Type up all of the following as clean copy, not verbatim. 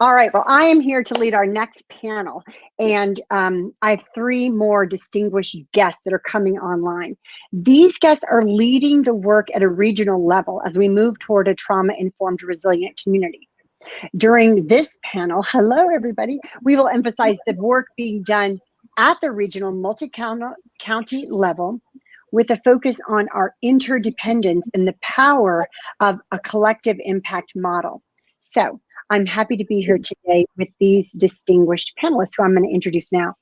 All right, well, I am here to lead our next panel, and I have three more distinguished guests that are coming online. These guests are leading the work at a regional level as we move toward a trauma-informed, resilient community. During this panel, hello everybody, we will emphasize the work being done at the regional multi-county level with a focus on our interdependence and the power of a collective impact model. So I'm happy to be here today with these distinguished panelists who I'm going to introduce now.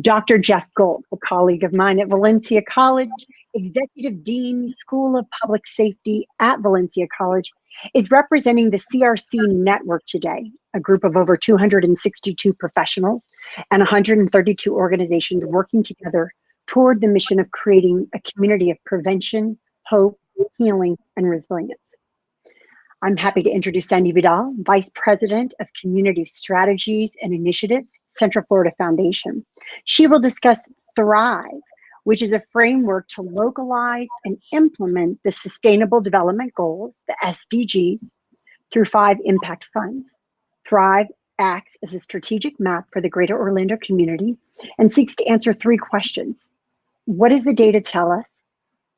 Dr. Jeff Goltz, a colleague of mine at Valencia College, Executive Dean, School of Public Safety at Valencia College, is representing the CRC network today, a group of over 262 professionals and 132 organizations working together toward the mission of creating a community of prevention, hope, healing, and resilience. I'm happy to introduce Sandi Vidal, Vice President of Community Strategies and Initiatives, Central Florida Foundation. She will discuss Thrive, which is a framework to localize and implement the Sustainable Development Goals, the SDGs, through 5 impact funds. Thrive acts as a strategic map for the greater Orlando community and seeks to answer 3 questions. What does the data tell us?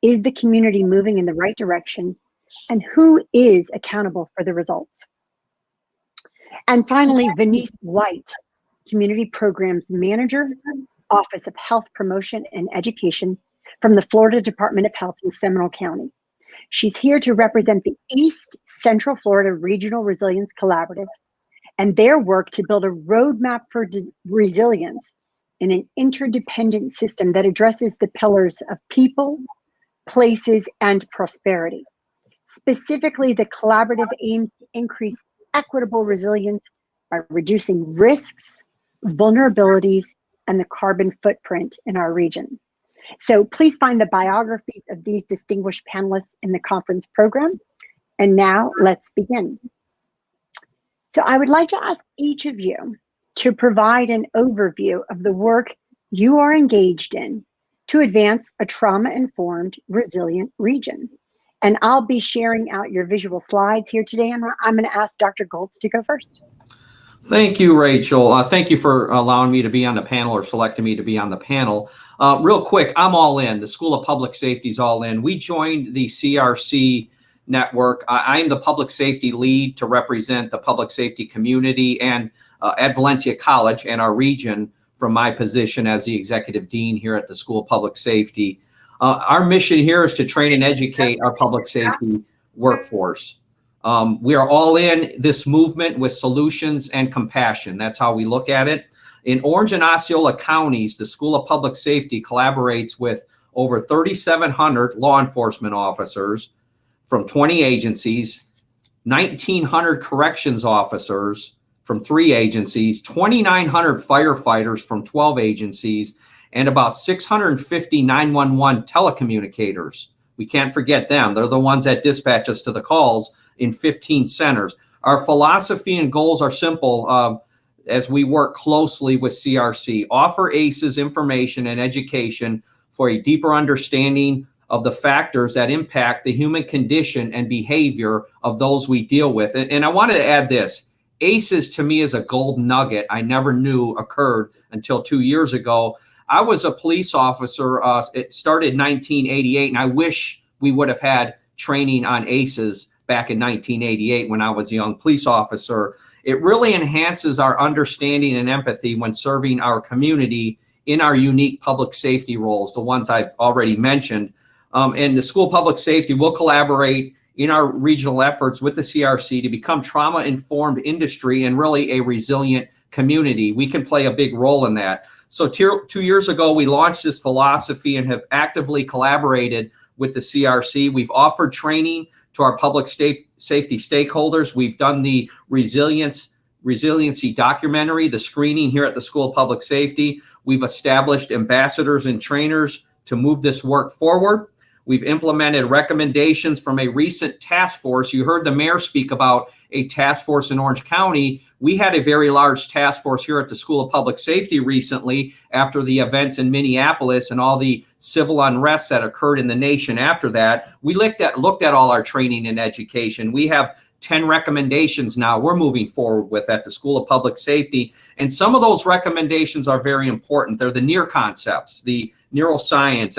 Is the community moving in the right direction? And who is accountable for the results? And finally, Venise White, Community Programs Manager, Office of Health Promotion and Education from the Florida Department of Health in Seminole County. She's here to represent the East Central Florida Regional Resilience Collaborative and their work to build a roadmap for resilience in an interdependent system that addresses the pillars of people, places, and prosperity. Specifically, the collaborative aims to increase equitable resilience by reducing risks, vulnerabilities, and the carbon footprint in our region. So please find the biographies of these distinguished panelists in the conference program. And now let's begin. So I would like to ask each of you to provide an overview of the work you are engaged in to advance a trauma-informed, resilient region. And I'll be sharing out your visual slides here today, and I'm going to ask Dr. Goltz to go first. Thank you, Rachel. Thank you for allowing me to be on the panel or selecting me to be on the panel. Real quick, I'm all in. The School of Public Safety is all in. We joined the CRC network. I'm the public safety lead to represent the public safety community and at Valencia College and our region from my position as the executive dean here at the School of Public Safety. Our mission here is to train and educate our public safety workforce. We are all in this movement with solutions and compassion. That's how we look at it. In Orange and Osceola counties, the School of Public Safety collaborates with over 3,700 law enforcement officers from 20 agencies, 1,900 corrections officers from 3 agencies, 2,900 firefighters from 12 agencies, and about 650 911 telecommunicators. We can't forget them. They're the ones that dispatch us to the calls in 15 centers. Our philosophy and goals are simple as we work closely with CRC. Offer ACEs information and education for a deeper understanding of the factors that impact the human condition and behavior of those we deal with. And I wanted to add this. ACEs to me is a gold nugget I never knew occurred until 2 years ago. I was a police officer. It started in 1988, and I wish we would have had training on ACEs back in 1988 when I was a young police officer. It really enhances our understanding and empathy when serving our community in our unique public safety roles, the ones I've already mentioned. And the School of Public Safety will collaborate in our regional efforts with the CRC to become trauma-informed industry and really a resilient community. We can play a big role in that. So 2 years ago, we launched this philosophy and have actively collaborated with the CRC. We've offered training to our public safety stakeholders. We've done the resiliency documentary, the screening here at the School of Public Safety. We've established ambassadors and trainers to move this work forward. We've implemented recommendations from a recent task force. You heard the mayor speak about a task force in Orange County. We had a very large task force here at the School of Public Safety recently after the events in Minneapolis and all the civil unrest that occurred in the nation after that. We looked at all our training and education. We have 10 recommendations now we're moving forward with at the School of Public Safety. And some of those recommendations are very important. They're the NEAR concepts, the neuroscience,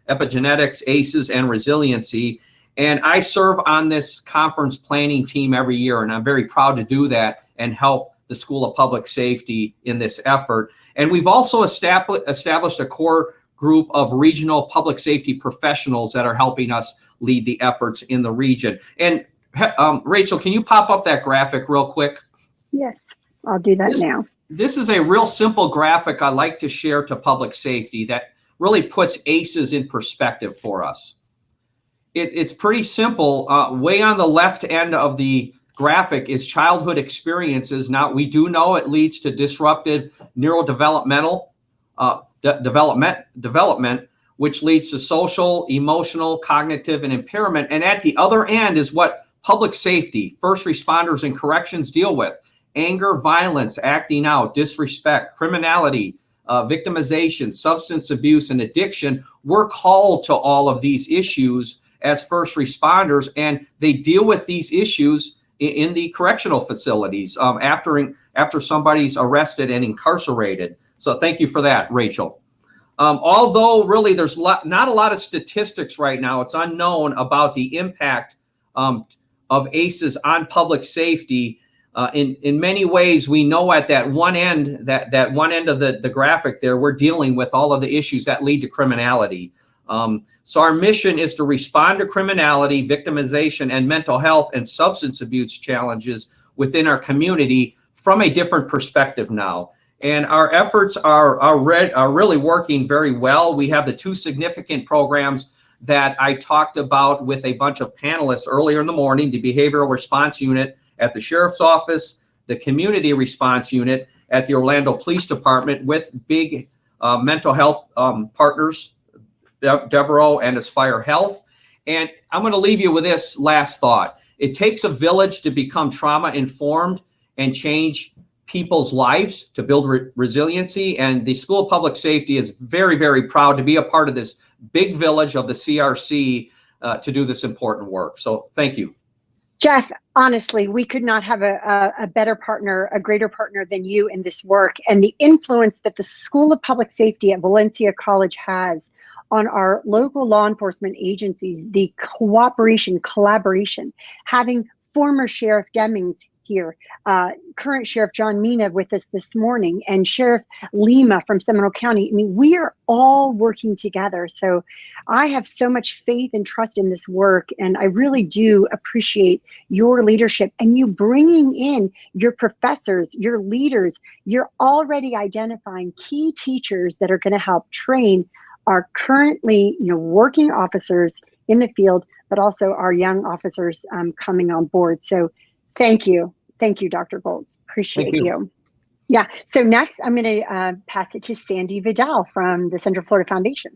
epigenetics, ACEs, and resiliency. And I serve on this conference planning team every year, and I'm very proud to do that and help the School of Public Safety in this effort. And we've also established a core group of regional public safety professionals that are helping us lead the efforts in the region. And Rachel, can you pop up that graphic real quick? Yes, I'll do that now. This is a real simple graphic I like to share to public safety that really puts ACEs in perspective for us. It's pretty simple. Way on the left end of the graphic is childhood experiences. Now, we do know it leads to disrupted neurodevelopmental development, which leads to social, emotional, cognitive, and impairment. And at the other end is what public safety, first responders, and corrections deal with: anger, violence, acting out, disrespect, criminality, victimization, substance abuse, and addiction. We're called to all of these issues as first responders, and they deal with these issues in the correctional facilities after somebody's arrested and incarcerated. So thank you for that, Rachel. Although really there's not a lot of statistics right now, it's unknown about the impact of ACEs on public safety. In many ways, we know at that one end, that one end of the graphic there, we're dealing with all of the issues that lead to criminality. So our mission is to respond to criminality, victimization, and mental health and substance abuse challenges within our community from a different perspective now. And our efforts are really working very well. We have the two significant programs that I talked about with a bunch of panelists earlier in the morning: the Behavioral Response Unit at the Sheriff's Office, the Community Response Unit at the Orlando Police Department, with big mental health partners, Devereaux and Aspire Health. And I'm going to leave you with this last thought. It takes a village to become trauma-informed and change people's lives, to build resiliency. And the School of Public Safety is very, very proud to be a part of this big village of the CRC to do this important work. So thank you. Jeff, honestly, we could not have a better partner, a greater partner than you in this work. And the influence that the School of Public Safety at Valencia College has on our local law enforcement agencies, the cooperation, collaboration, having former Sheriff Demings here, current Sheriff John Mina with us this morning, and Sheriff Lima from Seminole County. I mean, we are all working together. So I have so much faith and trust in this work, and I really do appreciate your leadership and you bringing in your professors, your leaders. You're already identifying key teachers that are going to help train our currently, working officers in the field, but also our young officers coming on board. So thank you. Thank you, Dr. Goltz. Appreciate you. Yeah. So next, I'm going to pass it to Sandi Vidal from the Central Florida Foundation.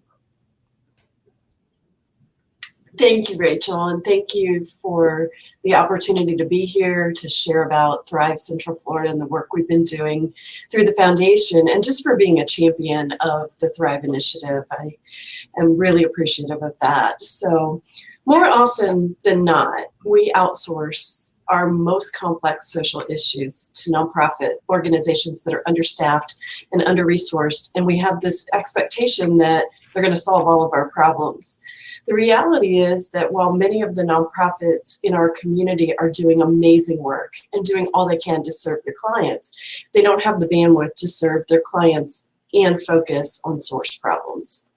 Thank you, Rachel, and thank you for the opportunity to be here to share about Thrive Central Florida and the work we've been doing through the foundation, and just for being a champion of the Thrive initiative. I am really appreciative of that. So more often than not, we outsource our most complex social issues to nonprofit organizations that are understaffed and under-resourced, and we have this expectation that they're going to solve all of our problems. The reality is that while many of the nonprofits in our community are doing amazing work and doing all they can to serve their clients, they don't have the bandwidth to serve their clients and focus on source problems.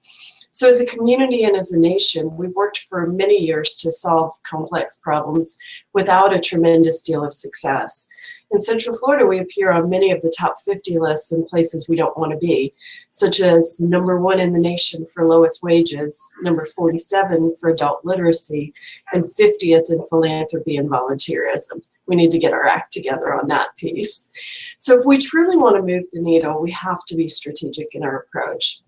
So as a community and as a nation, we've worked for many years to solve complex problems without a tremendous deal of success. In Central Florida, we appear on many of the top 50 lists in places we don't want to be, such as #1 in the nation for lowest wages, number 47 for adult literacy, and 50th in philanthropy and volunteerism. We need to get our act together on that piece. So if we truly want to move the needle, we have to be strategic in our approach.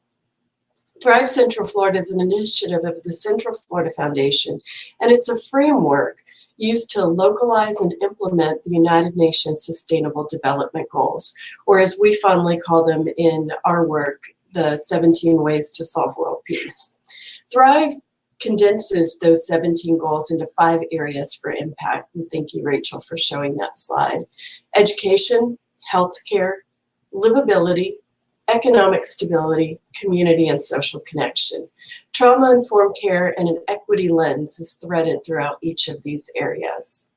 Thrive Central Florida is an initiative of the Central Florida Foundation, and it's a framework used to localize and implement the United Nations Sustainable Development Goals, or as we fondly call them in our work, the 17 Ways to Solve World Peace. Thrive condenses those 17 goals into 5 areas for impact. And thank you, Rachel, for showing that slide. Education, healthcare, livability, economic stability, community and social connection. Trauma-informed care and an equity lens is threaded throughout each of these areas.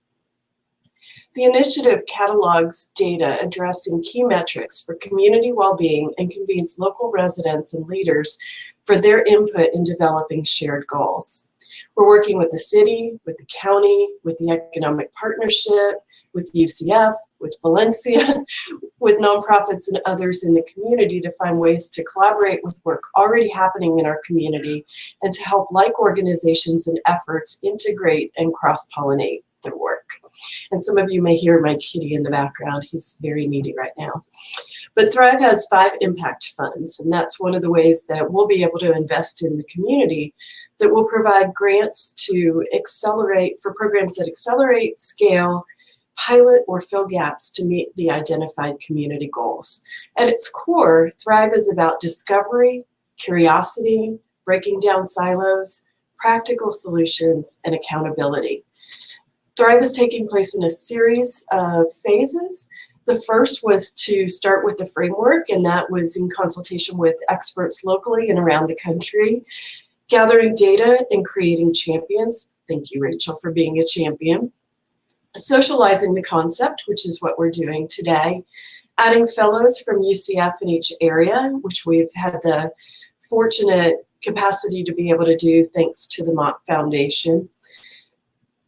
The initiative catalogs data addressing key metrics for community well-being and convenes local residents and leaders for their input in developing shared goals. We're working with the city, with the county, with the economic partnership, with UCF, with Valencia, with nonprofits and others in the community to find ways to collaborate with work already happening in our community and to help like organizations and efforts integrate and cross-pollinate their work. And some of you may hear my kitty in the background. He's very needy right now. But Thrive has 5 impact funds, and that's one of the ways that we'll be able to invest in the community that will provide grants to accelerate, for programs that accelerate, scale, pilot, or fill gaps to meet the identified community goals. At its core, Thrive is about discovery, curiosity, breaking down silos, practical solutions, and accountability. Thrive is taking place in a series of phases. The first was to start with the framework, and that was in consultation with experts locally and around the country, gathering data and creating champions. Thank you, Rachel, for being a champion. Socializing the concept, which is what we're doing today. Adding fellows from UCF in each area, which we've had the fortunate capacity to be able to do thanks to the Mott Foundation.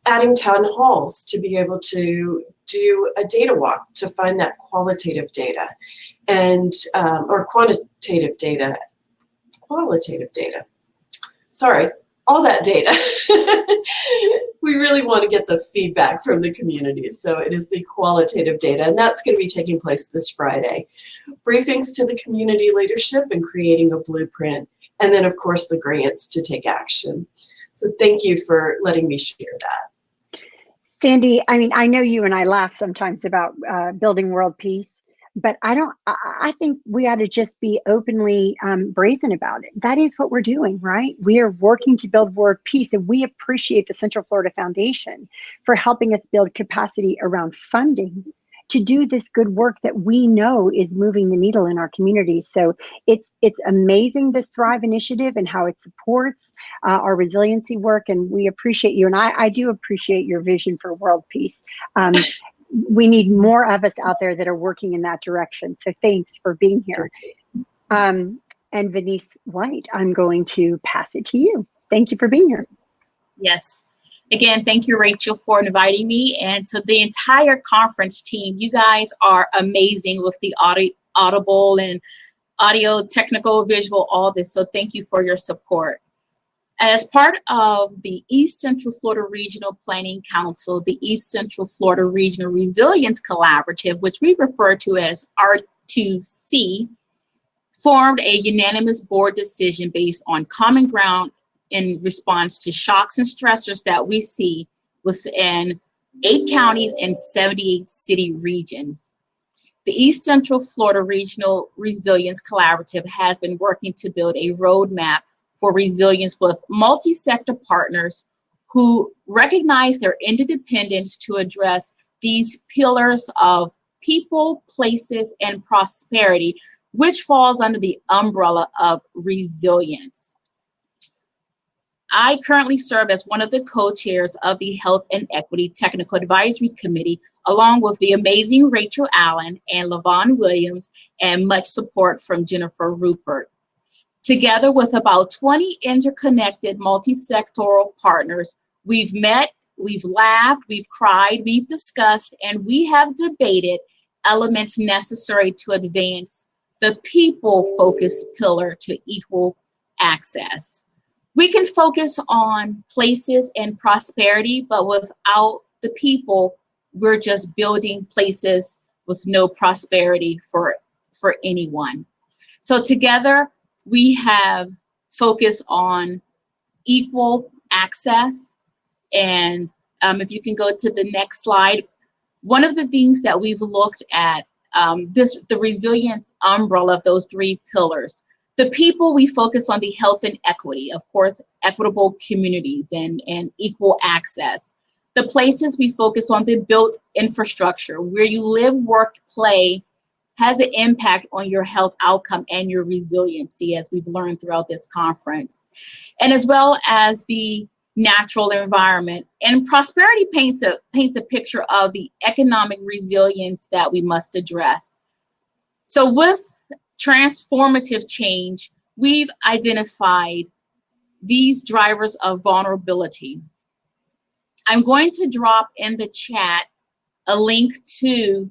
Adding town halls to be able to do a data walk to find that qualitative data and or qualitative data. Sorry, all that data. We really want to get the feedback from the community, so it is the qualitative data, and that's going to be taking place this Friday. Briefings to the community leadership and creating a blueprint, and then of course the grants to take action. So thank you for letting me share that. Sandi, I mean, I know you and I laugh sometimes about building world peace, but I think we ought to just be openly brazen about it. That is what we're doing, right? We are working to build world peace, and we appreciate the Central Florida Foundation for helping us build capacity around funding to do this good work that we know is moving the needle in our communities. So it's amazing, this Thrive initiative and how it supports our resiliency work, and we appreciate you. And I do appreciate your vision for world peace. We need more of us out there that are working in that direction. So thanks for being here. And Venise White, I'm going to pass it to you. Thank you for being here. Yes. Again, thank you, Rachel, for inviting me. And to the entire conference team, you guys are amazing with the audible and audio, technical, visual, all this. So thank you for your support. As part of the East Central Florida Regional Planning Council, the East Central Florida Regional Resilience Collaborative, which we refer to as R2C, formed a unanimous board decision based on common ground in response to shocks and stressors that we see within 8 counties and 78 city regions. The East Central Florida Regional Resilience Collaborative has been working to build a roadmap for resilience with multi-sector partners who recognize their interdependence to address these pillars of people, places, and prosperity, which falls under the umbrella of resilience. I currently serve as one of the co-chairs of the Health and Equity Technical Advisory Committee, along with the amazing Rachel Allen and LaVon Williams, and much support from Jennifer Rupert. Together with about 20 interconnected multi-sectoral partners, we've met, we've laughed, we've cried, we've discussed, and we have debated elements necessary to advance the people-focused pillar to equal access. We can focus on places and prosperity, but without the people, we're just building places with no prosperity for anyone. So together, we have focused on equal access. And if you can go to the next slide, one of the things that we've looked at, the resilience umbrella of those 3 pillars. The people, we focus on the health and equity, of course, equitable communities and equal access. The places, we focus on the built infrastructure, where you live, work, play, has an impact on your health outcome and your resiliency, as we've learned throughout this conference. And as well as the natural environment. And prosperity paints a picture of the economic resilience that we must address. So with transformative change, we've identified these drivers of vulnerability. I'm going to drop in the chat a link to,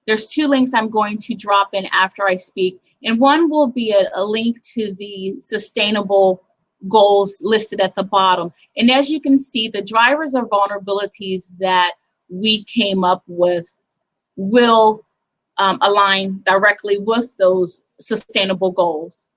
there's 2 links I'm going to drop in after I speak. And one will be a link to the sustainable goals listed at the bottom. And as you can see, the drivers of vulnerabilities that we came up with will align directly with those sustainable goals.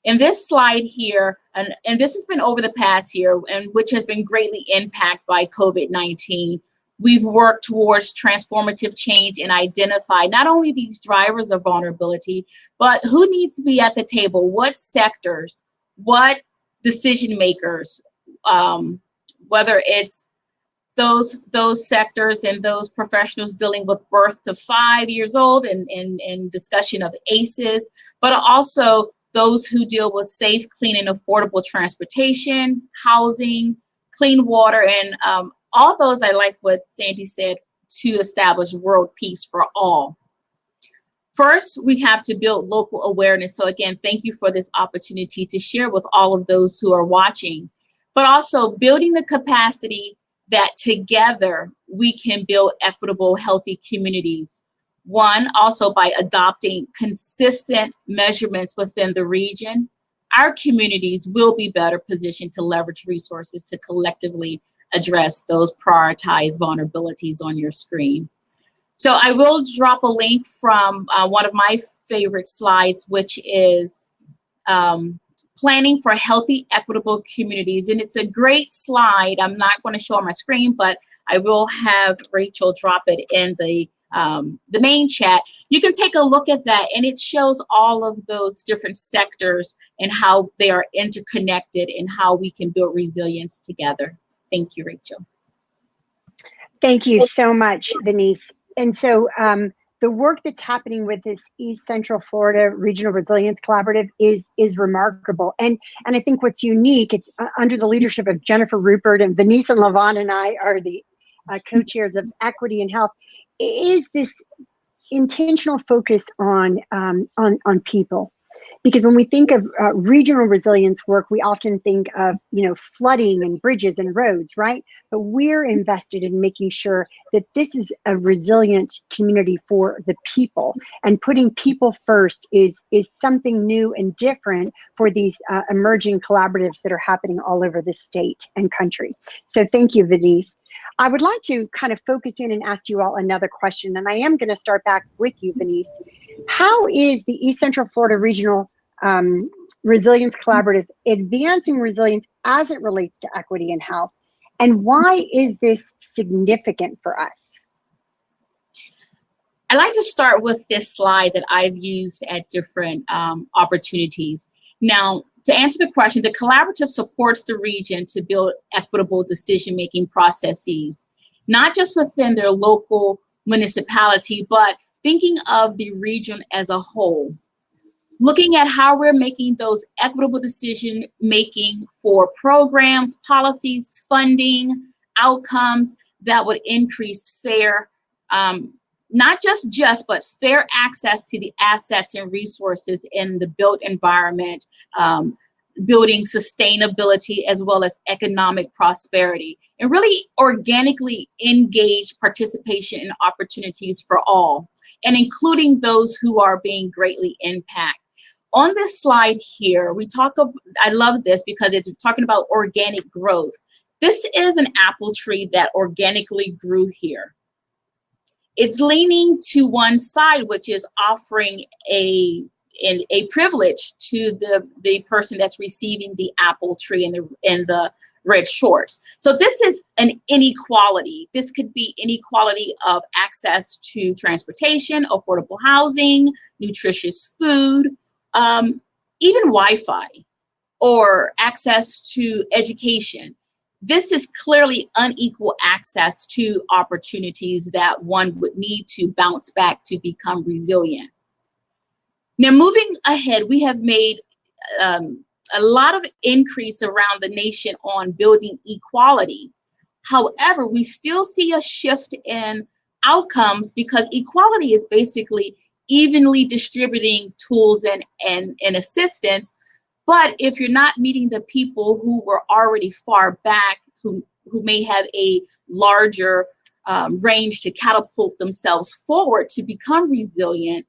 In this slide here, and this has been over the past year, and which has been greatly impacted by COVID-19, we've worked towards transformative change and identify not only these drivers of vulnerability, but who needs to be at the table, what sectors, what decision makers, whether it's those sectors and those professionals dealing with birth to 5 years old and discussion of ACEs, but also those who deal with safe, clean, and affordable transportation, housing, clean water, and all those. I like what Sandi said, to establish world peace for all. First, we have to build local awareness. So again, thank you for this opportunity to share with all of those who are watching, but also building the capacity that together we can build equitable, healthy communities. One, also by adopting consistent measurements within the region, our communities will be better positioned to leverage resources to collectively address those prioritized vulnerabilities on your screen. So I will drop a link from one of my favorite slides, which is planning for healthy, equitable communities. And it's a great slide. I'm not going to show on my screen, but I will have Rachel drop it in the main chat. You can take a look at that, and it shows all of those different sectors and how they are interconnected and how we can build resilience together. Thank you, Rachel. Thank you so much, Venise. And so the work that's happening with this East Central Florida Regional Resilience Collaborative is remarkable. And I think what's unique, it's under the leadership of Jennifer Rupert, and Venise and Lavon and I are the co-chairs of Equity and Health, is this intentional focus on people. Because when we think of regional resilience work, we often think of, flooding and bridges and roads, right? But we're invested in making sure that this is a resilient community for the people, and putting people first is something new and different for these emerging collaboratives that are happening all over the state and country. So thank you, Venise. I would like to kind of focus in and ask you all another question, and I am going to start back with you, Venise. How is the East Central Florida Regional Resilience Collaborative advancing resilience as it relates to equity and health? And why is this significant for us? I like to start with this slide that I've used at different opportunities. Now, to answer the question, the collaborative supports the region to build equitable decision-making processes, not just within their local municipality, but thinking of the region as a whole, looking at how we're making those equitable decision-making for programs, policies, funding, outcomes that would increase fair, not just, but fair access to the assets and resources in the built environment, building sustainability as well as economic prosperity, and really organically engage participation and opportunities for all, and including those who are being greatly impacted. On this slide here, I love this because it's talking about organic growth. This is an apple tree that organically grew here. It's leaning to one side, which is offering a privilege to the person that's receiving the apple tree and the red shorts. So this is an inequality. This could be inequality of access to transportation, affordable housing, nutritious food, even Wi-Fi, or access to education. This is clearly unequal access to opportunities that one would need to bounce back to become resilient. Now, moving ahead, we have made a lot of increase around the nation on building equality. However, we still see a shift in outcomes because equality is basically evenly distributing tools and assistance. But if you're not meeting the people who were already far back, who may have a larger range to catapult themselves forward to become resilient,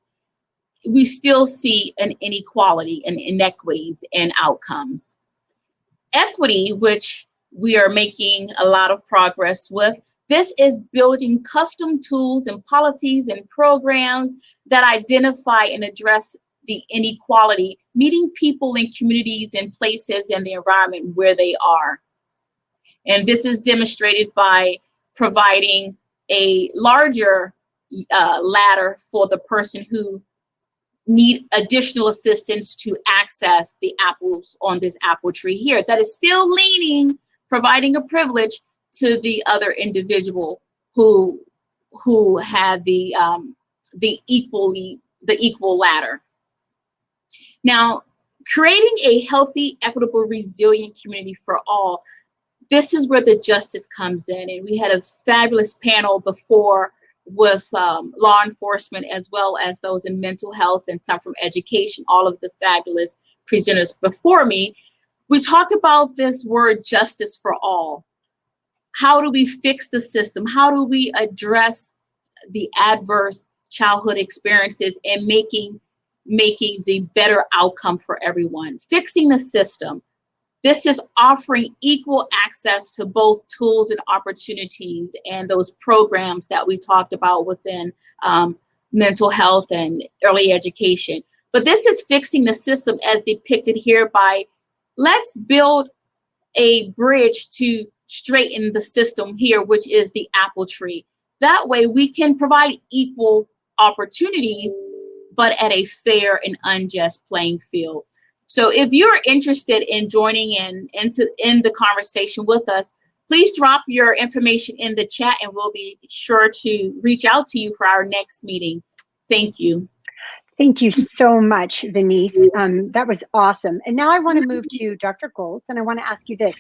we still see an inequality and inequities in outcomes. Equity, which we are making a lot of progress with, this is building custom tools and policies and programs that identify and address the inequality, meeting people in communities and places and the environment where they are. And this is demonstrated by providing a larger ladder for the person who need additional assistance to access the apples on this apple tree here that is still leaning, providing a privilege to the other individual who had the equal ladder. Now, creating a healthy, equitable, resilient community for all, this is where the justice comes in. And we had a fabulous panel before with law enforcement, as well as those in mental health and some from education, all of the fabulous presenters before me. We talked about this word justice for all. How do we fix the system? How do we address the adverse childhood experiences and making the better outcome for everyone? Fixing the system. This is offering equal access to both tools and opportunities and those programs that we talked about within mental health and early education. But this is fixing the system as depicted here by, let's build a bridge to straighten the system here, which is the apple tree. That way we can provide equal opportunities, but at a fair and unjust playing field. So if you're interested in joining in the conversation with us, please drop your information in the chat and we'll be sure to reach out to you for our next meeting. Thank you. Thank you so much, Venise. That was awesome. And now I want to move to Dr. Goltz, and I want to ask you this.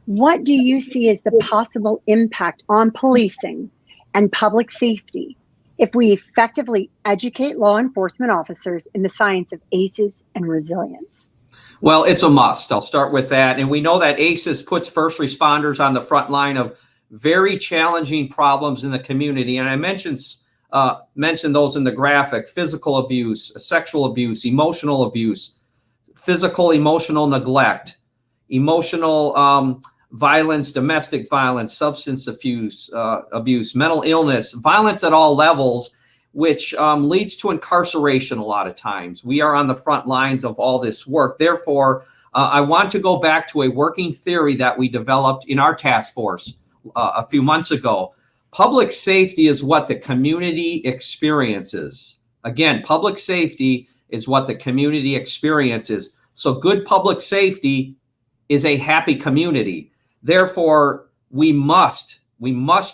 What do you see as the possible impact on policing and public safety if we effectively educate law enforcement officers in the science of ACEs and resilience? Well, it's a must. I'll start with that. And we know that ACEs puts first responders on the front line of very challenging problems in the community. And I mentioned those in the graphic: physical abuse, sexual abuse, emotional abuse, physical, emotional neglect, emotional violence, domestic violence, substance abuse, mental illness, violence at all levels, which leads to incarceration a lot of times. We are on the front lines of all this work. Therefore, I want to go back to a working theory that we developed in our task force a few months ago. Public safety is what the community experiences. Again, public safety is what the community experiences. So good public safety is a happy community. Therefore, we must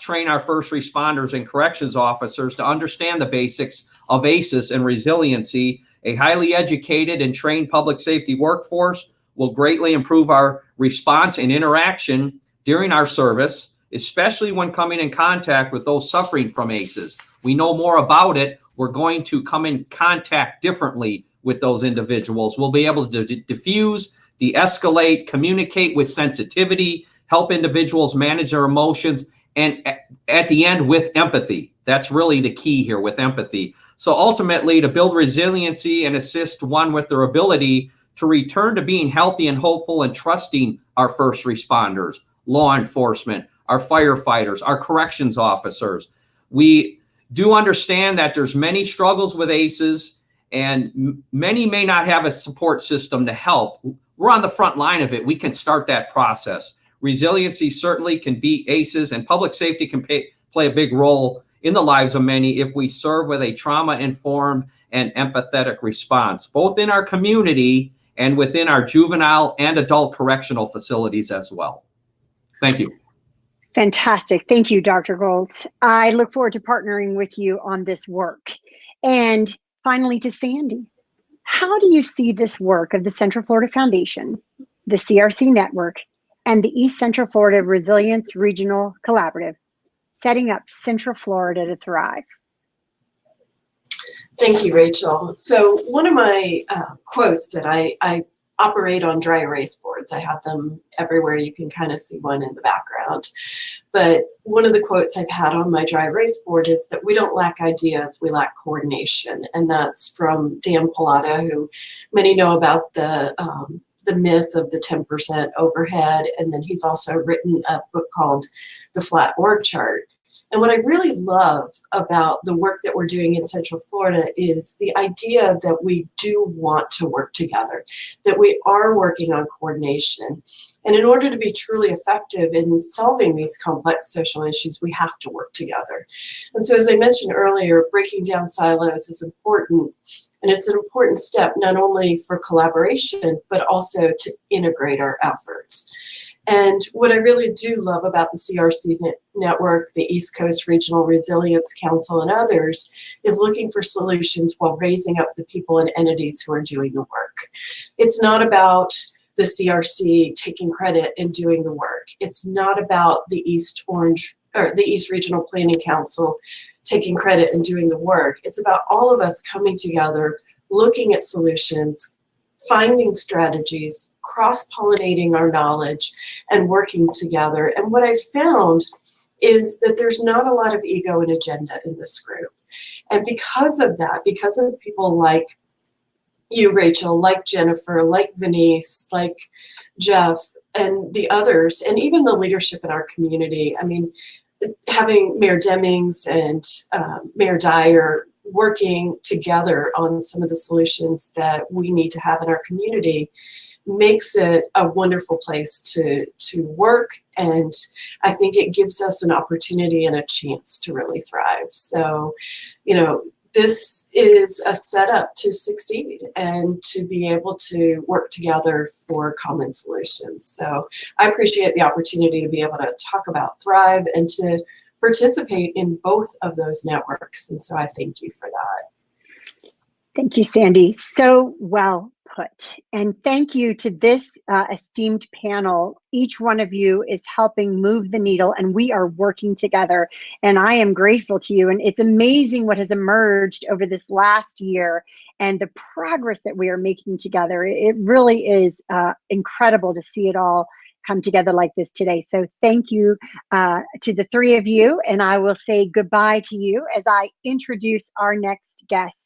train our first responders and corrections officers to understand the basics of ACEs and resiliency. A highly educated and trained public safety workforce will greatly improve our response and interaction during our service, especially when coming in contact with those suffering from ACEs. We know more about it. We're going to come in contact differently with those individuals. We'll be able to diffuse, de-escalate, communicate with sensitivity, help individuals manage their emotions, and at the end with empathy. That's really the key here, with empathy. So ultimately, to build resiliency and assist one with their ability to return to being healthy and hopeful and trusting our first responders, law enforcement, our firefighters, our corrections officers. We do understand that there's many struggles with ACEs, and many may not have a support system to help. We're on the front line of it. We can start that process. Resiliency certainly can beat ACEs, and public safety can play a big role in the lives of many if we serve with a trauma-informed and empathetic response, both in our community and within our juvenile and adult correctional facilities as well. Thank you. Fantastic. Thank you, Dr. Goltz. I look forward to partnering with you on this work. And finally, to Sandi, how do you see this work of the Central Florida Foundation, the CRC Network, and the East Central Florida Resilience Regional Collaborative setting up Central Florida to thrive? Thank you, Rachel. So one of my quotes that I operate on dry erase boards. I have them everywhere. You can kind of see one in the background. But one of the quotes I've had on my dry erase board is that we don't lack ideas, we lack coordination. And that's from Dan Pallotta, who many know about the myth of the 10% overhead. And then he's also written a book called The Flat Org Chart. And what I really love about the work that we're doing in Central Florida is the idea that we do want to work together, that we are working on coordination. And in order to be truly effective in solving these complex social issues, we have to work together. And so, as I mentioned earlier, breaking down silos is important. And it's an important step not only for collaboration, but also to integrate our efforts. And what I really do love about the CRC network, the East Coast Regional Resilience Council, and others, is looking for solutions while raising up the people and entities who are doing the work. It's not about the CRC taking credit and doing the work. It's not about the East Regional Planning Council taking credit and doing the work. It's about all of us coming together, looking at solutions, finding strategies, cross-pollinating our knowledge, and working together. And what I've found is that there's not a lot of ego and agenda in this group. And because of that, because of people like you, Rachel, like Jennifer, like Venise, like Jeff, and the others, and even the leadership in our community, I mean, having Mayor Demings and Mayor Dyer working together on some of the solutions that we need to have in our community makes it a wonderful place to work. And I think it gives us an opportunity and a chance to really thrive. So, you know, this is a setup to succeed and to be able to work together for common solutions. So I appreciate the opportunity to be able to talk about Thrive and to participate in both of those networks. And so I thank you for that. Thank you, Sandi. So well put. And thank you to this esteemed panel. Each one of you is helping move the needle, and we are working together. And I am grateful to you. And it's amazing what has emerged over this last year and the progress that we are making together. It really is incredible to see it all come together like this today. So thank you to the three of you. And I will say goodbye to you as I introduce our next guest.